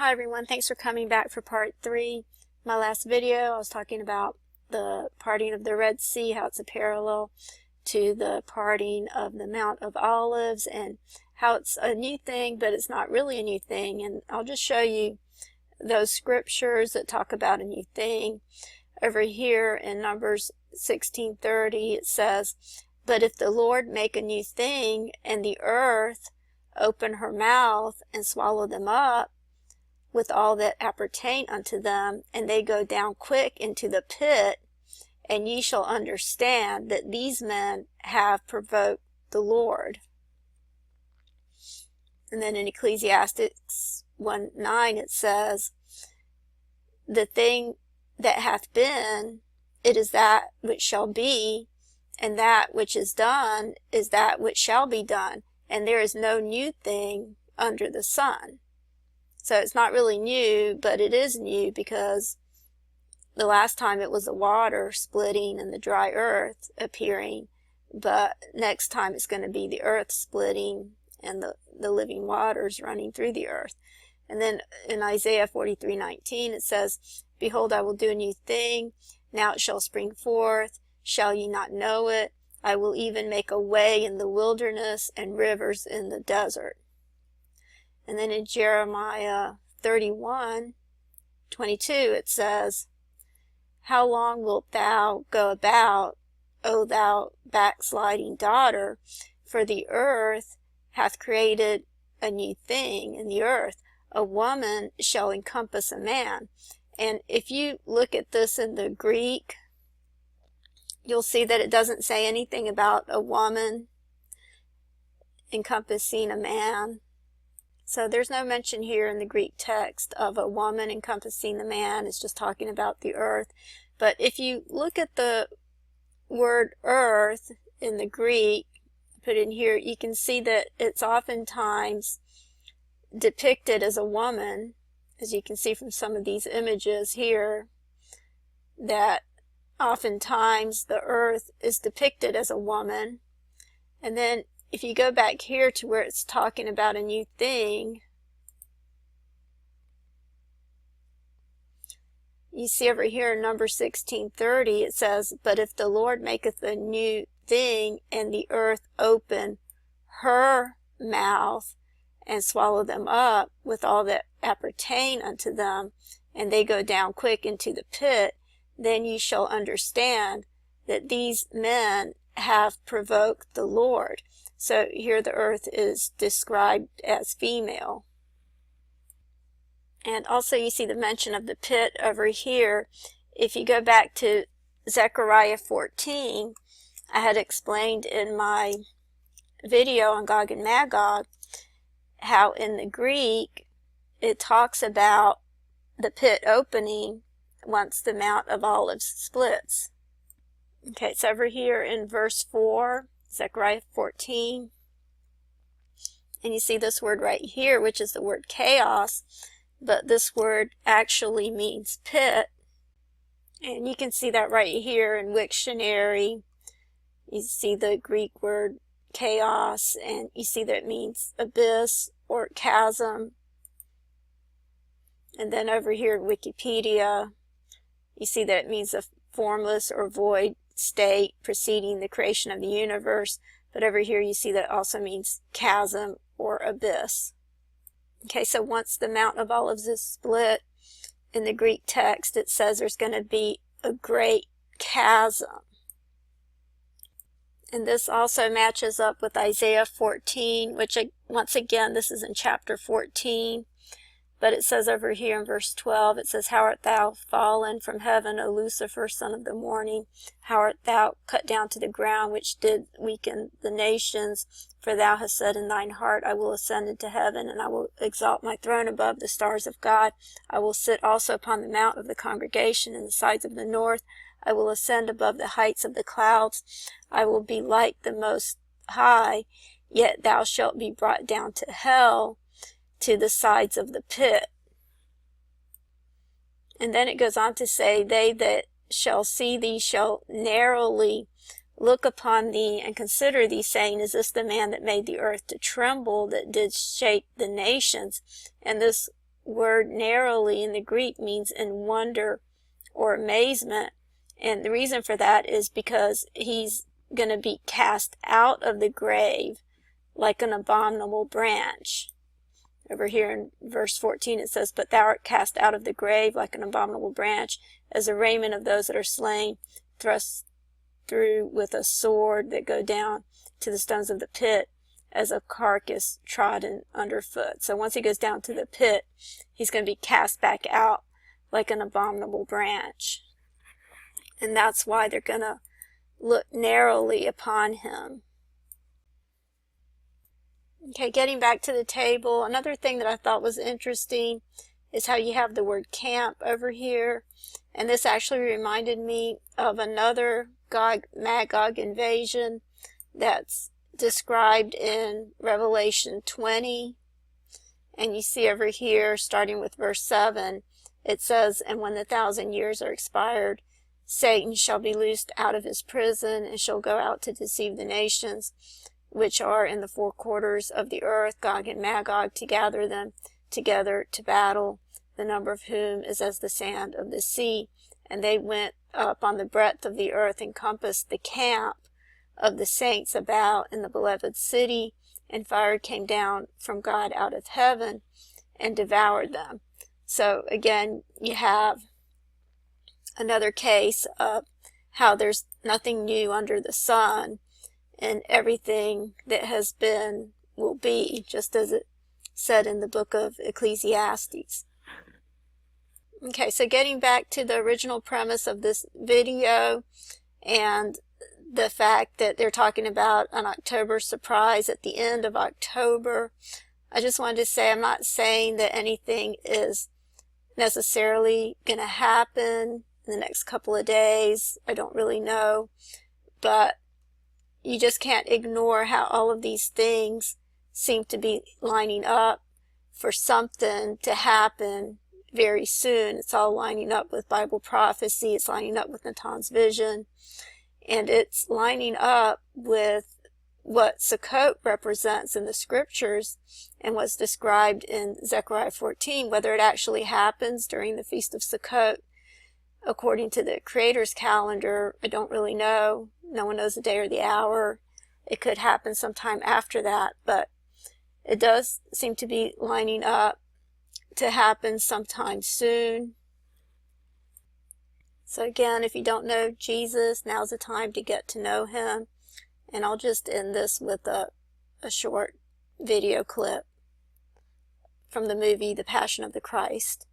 Hi everyone, thanks for coming back for part 3. My last video I was talking about the parting of the Red Sea, how it's a parallel to the parting of the Mount of Olives, and how it's a new thing but it's not really a new thing. And I'll just show you those scriptures that talk about a new thing. Over here in Numbers 16:30 it says, "But if the Lord make a new thing, and the earth open her mouth and swallow them up, with all that appertain unto them, and they go down quick into the pit, and ye shall understand that these men have provoked the Lord." And then in Ecclesiastes 1:9 it says, "The thing that hath been, it is that which shall be, and that which is done is that which shall be done, and there is no new thing under the sun." So it's not really new, but it is new because the last time it was the water splitting and the dry earth appearing, but next time it's going to be the earth splitting and the living waters running through the earth. And then in Isaiah 43:19 it says, "Behold, I will do a new thing, now it shall spring forth, shall ye not know it? I will even make a way in the wilderness and rivers in the desert." And then in Jeremiah 31:22 it says, "How long wilt thou go about, O thou backsliding daughter? For the earth hath created a new thing in the earth. A woman shall encompass a man." And if you look at this in the Greek, you'll see that it doesn't say anything about a woman encompassing a man. So there's no mention here in the Greek text of a woman encompassing the man. It's just talking about the earth. But if you look at the word earth in the Greek, put in here, you can see that it's oftentimes depicted as a woman, as you can see from some of these images here, that oftentimes the earth is depicted as a woman. And then if you go back here to where it's talking about a new thing, you see over here in Numbers 16:30 it says, "But if the Lord maketh a new thing, and the earth open her mouth and swallow them up with all that appertain unto them, and they go down quick into the pit, then ye shall understand that these men have provoked the Lord." So here the earth is described as female. And also you see the mention of the pit over here. If you go back to Zechariah 14, I had explained in my video on Gog and Magog how in the Greek it talks about the pit opening once the Mount of Olives splits. Okay, it's over here in verse 4, Zechariah 14. And you see this word right here, which is the word chaos, but this word actually means pit. And you can see that right here in Wiktionary. You see the Greek word chaos, and you see that it means abyss or chasm. And then over here in Wikipedia, you see that it means a formless or void state preceding the creation of the universe. But over here you see that it also means chasm or abyss. Okay, so once the Mount of Olives is split, in the Greek text it says there's going to be a great chasm. And this also matches up with Isaiah 14, which once again this is in chapter 14. But it says over here in verse 12, it says, "How art thou fallen from heaven, O Lucifer, son of the morning? How art thou cut down to the ground, which did weaken the nations? For thou hast said in thine heart, I will ascend into heaven, and I will exalt my throne above the stars of God. I will sit also upon the mount of the congregation in the sides of the north. I will ascend above the heights of the clouds. I will be like the Most High, yet thou shalt be brought down to hell, to the sides of the pit." And then it goes on to say, "They that shall see thee shall narrowly look upon thee and consider thee, saying, Is this the man that made the earth to tremble, that did shake the nations?" And this word narrowly in the Greek means in wonder or amazement. And the reason for that is because he's going to be cast out of the grave like an abominable branch. Over here in verse 14 it says, "But thou art cast out of the grave like an abominable branch, as a raiment of those that are slain, thrust through with a sword that go down to the stones of the pit, as a carcass trodden underfoot." So once he goes down to the pit, he's going to be cast back out like an abominable branch. And that's why they're going to look narrowly upon him. Okay, getting back to the table, another thing that I thought was interesting is how you have the word camp over here. And this actually reminded me of another Magog invasion that's described in Revelation 20. And you see over here, starting with verse 7, it says, "And when the 1,000 years are expired, Satan shall be loosed out of his prison, and shall go out to deceive the nations which are in the four quarters of the earth, Gog and Magog, to gather them together to battle, the number of whom is as the sand of the sea. And they went up on the breadth of the earth, and compassed the camp of the saints about in the beloved city, and fire came down from God out of heaven and devoured them." So again, you have another case of how there's nothing new under the sun, and everything that has been will be, just as it said in the book of Ecclesiastes. Okay, so getting back to the original premise of this video, and the fact that they're talking about an October surprise at the end of October, I just wanted to say I'm not saying that anything is necessarily going to happen in the next couple of days. I don't really know, but you just can't ignore how all of these things seem to be lining up for something to happen very soon. It's all lining up with Bible prophecy. It's lining up with Natan's vision. And it's lining up with what Sukkot represents in the scriptures and what's described in Zechariah 14. Whether it actually happens during the Feast of Sukkot, according to the Creator's calendar, I don't really know. No one knows the day or the hour. It could happen sometime after that, but it does seem to be lining up to happen sometime soon. So again, if you don't know Jesus, now's the time to get to know him. And I'll just end this with a short video clip from the movie The Passion of the Christ.